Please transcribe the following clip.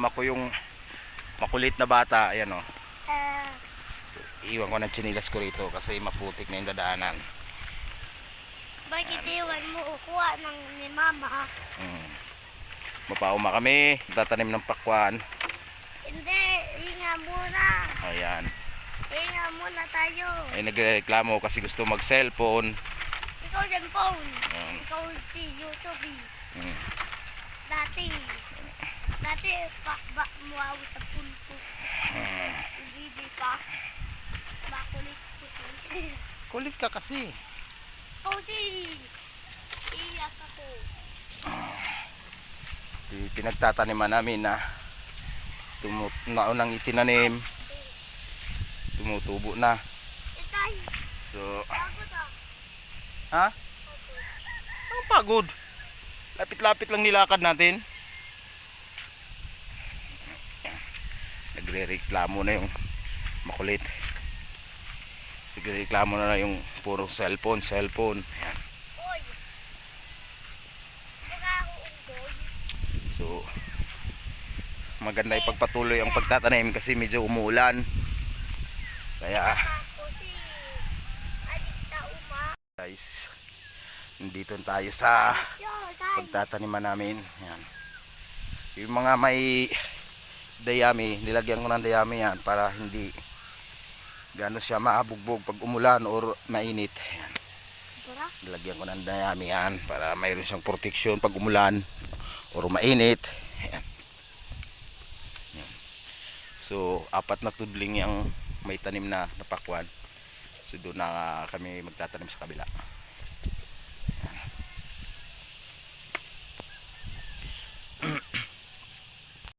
Ako yung makulit na bata, ayan o. Ah, Iwan ko ng tsinilas ko rito kasi maputik na yung dadaanan. bakit iwan mo kuha ng ni mama? Mapauma kami, tatanim ng pakwan. Hindi, hinga muna. Ayan. Hinga muna tayo. Ay nagreklamo kasi gusto mag cellphone. Ikaw din phone. Ikaw si YouTube. Dati muaw sa pulpo. Bibi pa. Makulit ko. Kulit ka kasi. Ikaw si iyak ako. Pinagtataniman namin na naunang itinanim, tumutubo na. Itay, So, pagod ah. ha? Ang pagod. Lapit-lapit lang nilakad natin. Nagre-reklamo na yung makulit. Nagre-reklamo na yung puro cellphone. Ayan. Oy. Baka ako unggoy. So, maganda ipagpatuloy ang pagtatanim kasi medyo umuulan. Kaya, Ako si Alista Uma. guys, nandito tayo sa Yo, guys. pagtataniman namin. Ayan. Yung mga may dayami, nilagyan ko ng dayami yan para hindi gano'n siya maabugbog pag umulan or mainit. Ayan. Tara. Nilagyan ko ng dayami yan para mayroon siyang proteksyon pag umulan or mainit. Ayan. Ayan. So, 4 na tudling yung may tanim na napakwan. So, doon na kami magtatanim sa kabila.